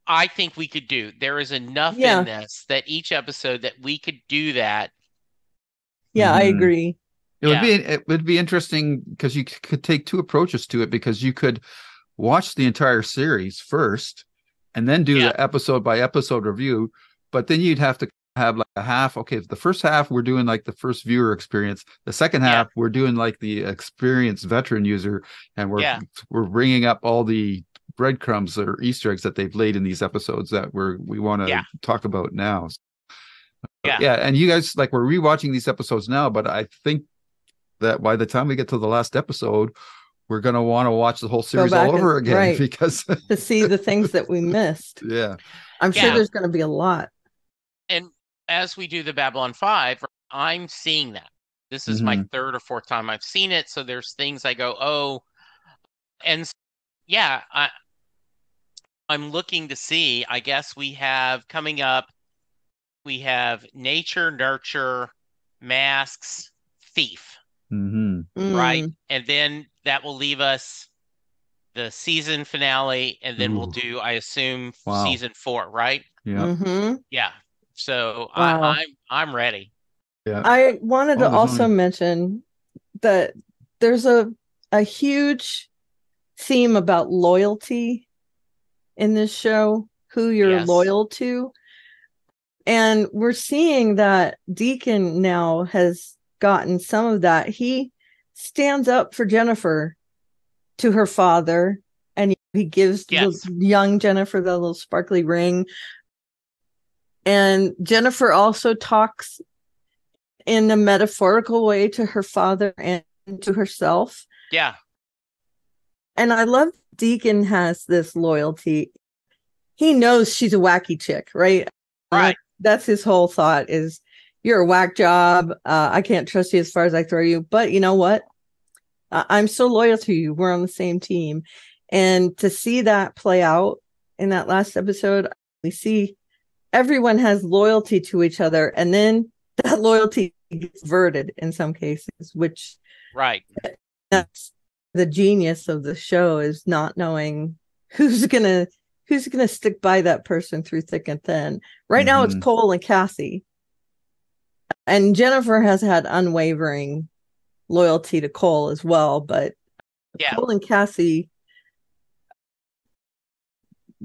I think we could do. There is enough in this that each episode that we could do that. Yeah, I agree. It would be interesting because you could take 2 approaches to it, because you could watch the entire series first and then do the episode by episode review, but then you'd have to have like a half. Okay, the first half we're doing like the first viewer experience, the second half we're doing like the experienced veteran user, and we're bringing up all the breadcrumbs or Easter eggs that they've laid in these episodes that we want to talk about now. And you guys, like, we're rewatching these episodes now, but I think that by the time we get to the last episode, we're going to want to watch the whole series all over again, because to see the things that we missed. I'm sure there's going to be a lot. And as we do the Babylon 5, I'm seeing that. This is my 3rd or 4th time I've seen it. So there's things I go, oh, and I'm looking to see, I guess we have coming up, we have nature, nurture, masks, thief. Right. And then that will leave us the season finale, and then we'll do, I assume, season 4, right? Yeah. So I'm ready. I wanted to also mention that there's a huge theme about loyalty in this show, who you're loyal to. And we're seeing that Deacon now has gotten some of that. He stands up for Jennifer to her father, and he gives the young Jennifer the little sparkly ring. And Jennifer also talks in a metaphorical way to her father and to herself. Yeah. And I love Deacon has this loyalty. He knows she's a wacky chick, right? Right. That's his whole thought is, you're a whack job. I can't trust you as far as I throw you. But you know what? I'm so loyal to you. We're on the same team. And to see that play out in that last episode, we see everyone has loyalty to each other. And then that loyalty gets diverted in some cases, which that's the genius of the show, is not knowing who's gonna stick by that person through thick and thin. Right now it's Cole and Cassie. And Jennifer has had unwavering loyalty to Cole as well, but Cole and Cassie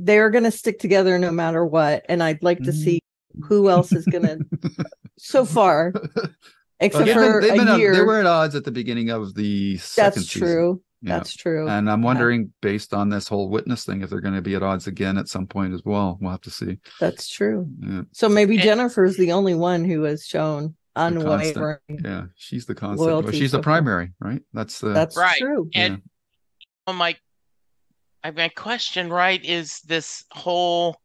they're going to stick together no matter what. And I'd like to see who else is going to, so far, except for a year. They were at odds at the beginning of the second season. True. That's true. And I'm wondering, based on this whole witness thing, if they're going to be at odds again at some point as well. We'll have to see. That's true. Yeah. So maybe Jennifer's the only one who has shown unwavering. Yeah, she's the constant. Well, she's the primary, right? That's right. True. And my question, right, is this whole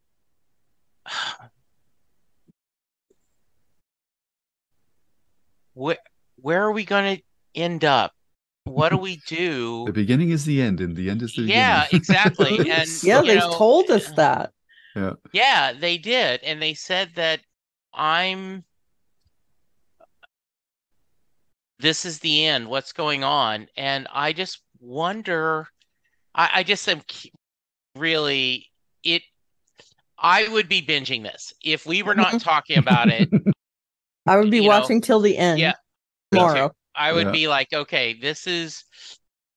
where are we going to end up? What do we do? The beginning is the end, and the end is the beginning. Yeah, exactly. And they've told us that. Yeah, they did, and they said that this is the end. What's going on? And I just wonder. I just am really it. I would be binging this if we were not talking about it. I would be watching till the end. Yeah, tomorrow. I would be like, okay, this is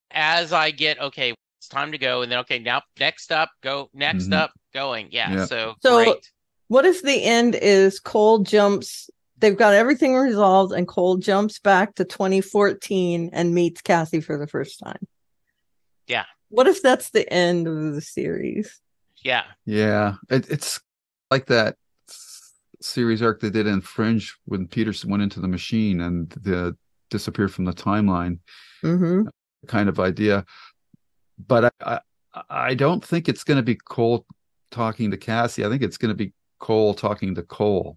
as I get, okay, it's time to go. And then, okay, now next up, go, next up, going. Yeah. So great. What if the end is Cole jumps, they've got everything resolved and Cole jumps back to 2014 and meets Cassie for the first time? Yeah. What if that's the end of the series? Yeah. Yeah. It's like that series arc they did in Fringe when Peterson went into the machine and disappeared from the timeline kind of idea. But I don't think it's going to be Cole talking to Cassie. I think it's going to be Cole talking to Cole.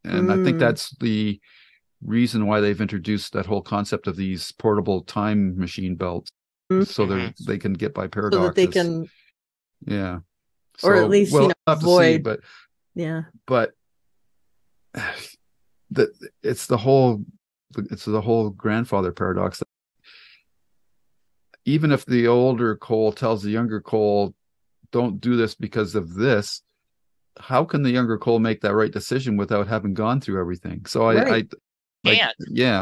And I think that's the reason why they've introduced that whole concept of these portable time machine belts. So they can get by paradoxes. So that they can... Yeah. Or at least, we'll have avoid... to see, yeah. But it's the whole grandfather paradox. Even if the older Cole tells the younger Cole, don't do this because of this, how can the younger Cole make that right decision without having gone through everything? So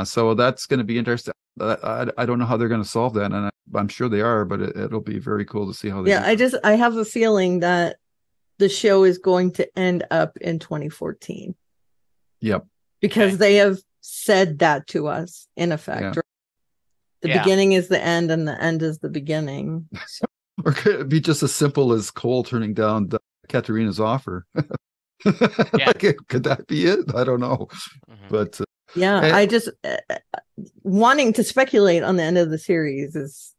so that's going to be interesting. I don't know how they're going to solve that, and I'm sure they are, but it'll be very cool to see how they do. I have a feeling that the show is going to end up in 2014. Yep. Because they have said that to us, in effect. Yeah. Right? The beginning is the end, and the end is the beginning. So. Or could it be just as simple as Cole turning down Katerina's offer? Could that be it? I don't know. But I just wanting to speculate on the end of the series is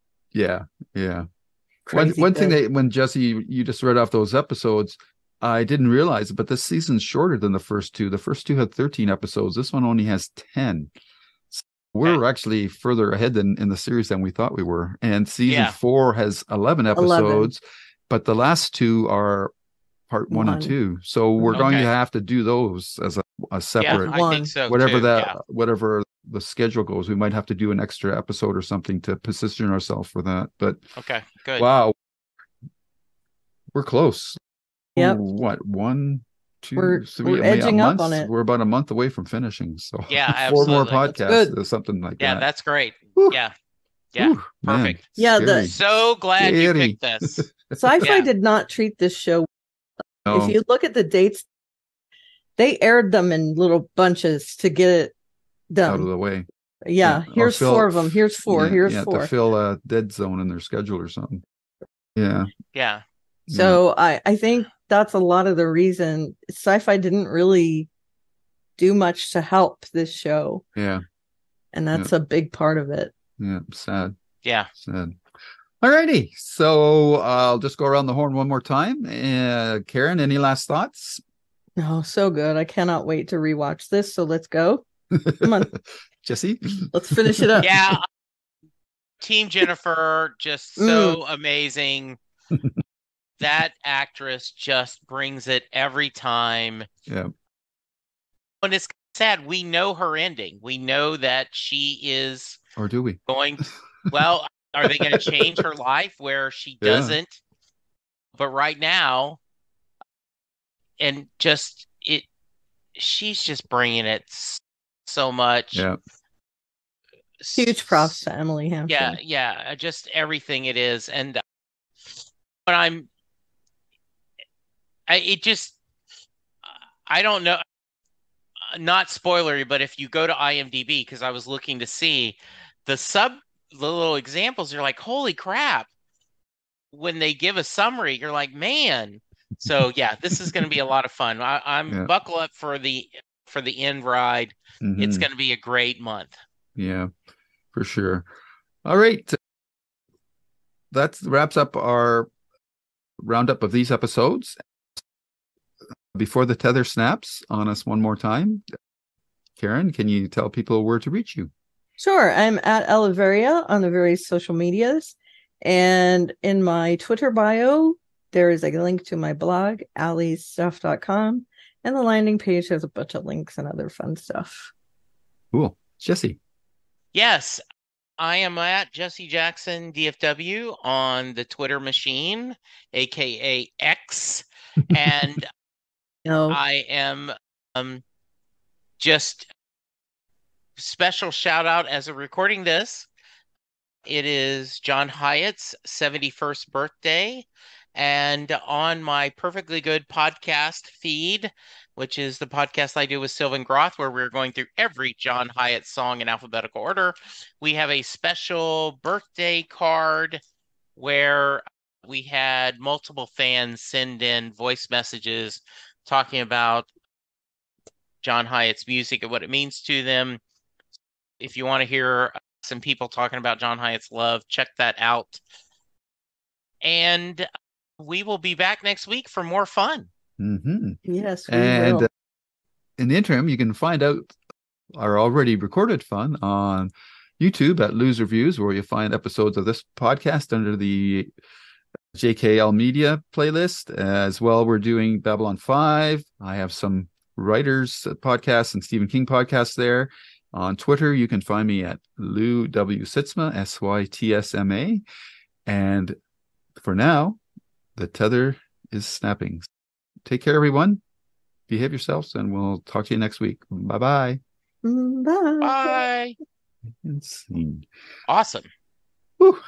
one thing when Jesse, you just read off those episodes, I didn't realize it, but this season's shorter than the first two. The first two had 13 episodes. This one only has 10. So we're actually further ahead in the series than we thought we were. And season 4 has 11 episodes, but the last two are part 1 and 2. So we're going to have to do those as a separate. I think so. Whatever the schedule goes, we might have to do an extra episode or something to position ourselves for that. But okay, good. Wow, we're close. Yep. What, 1, 2, we're 3? We're edging up on it. We're about a month away from finishing. So 4 more podcasts or something like that. Yeah, that's great. Whew. Yeah. Whew, perfect. Man, yeah, so glad you picked this. Sci-Fi did not treat this show. No. If you look at the dates, they aired them in little bunches to get it done out of the way. Yeah, here's 4 of them. Here's 4. Here's 4 to fill a dead zone in their schedule or something. Yeah. So I think that's a lot of the reason Sci-Fi didn't really do much to help this show. Yeah. And that's a big part of it. Yeah. Sad. Yeah. Sad. All righty. So I'll just go around the horn one more time. Karen, any last thoughts? No, so good. I cannot wait to rewatch this. So let's go. Come on. Jesse? Let's finish it up. Yeah. Team Jennifer, just so amazing. That actress just brings it every time. Yeah. When it's sad, we know her ending. We know that she is. Or do we? Well, are they going to change her life where she doesn't? But right now, and just she's just bringing it so much. Yeah. Huge props to Emily Hampton. Yeah, just everything it is. And when I don't know. Not spoilery, but if you go to IMDb, because I was looking to see the little examples, you're like, holy crap. When they give a summary, you're like, man. So yeah, this is going to be a lot of fun. I'm buckle up for the end ride. Mm-hmm. It's going to be a great month. Yeah, for sure. All right. That wraps up our roundup of these episodes. Before the tether snaps on us one more time, Karen, can you tell people where to reach you? Sure. I'm at Oliveria on the various social medias. And in my Twitter bio, there is a link to my blog, alliesstuff.com. And the landing page has a bunch of links and other fun stuff. Cool. Jesse. Yes. I am at Jesse Jackson DFW on the Twitter machine, aka X. And I am just special shout out as of recording this. It is John Hyatt's 71st birthday. And on my Perfectly Good podcast feed, which is the podcast I do with Sylvan Groth, where we're going through every John Hyatt song in alphabetical order, we have a special birthday card where we had multiple fans send in voice messages talking about John Hyatt's music and what it means to them. If you want to hear some people talking about John Hyatt's love, check that out. And we will be back next week for more fun. Mm-hmm. Yes, we will. In the interim, you can find out our already recorded fun on YouTube at Lose Reviews, where you find episodes of this podcast under the JKL Media playlist. As well, we're doing Babylon 5. I have some writers podcasts and Stephen King podcasts there. On Twitter, you can find me at Lou W. Sitzma, SYTSMA. And for now, the tether is snapping. Take care, everyone. Behave yourselves, and we'll talk to you next week. Bye-bye. Bye. Bye. Awesome. Whew.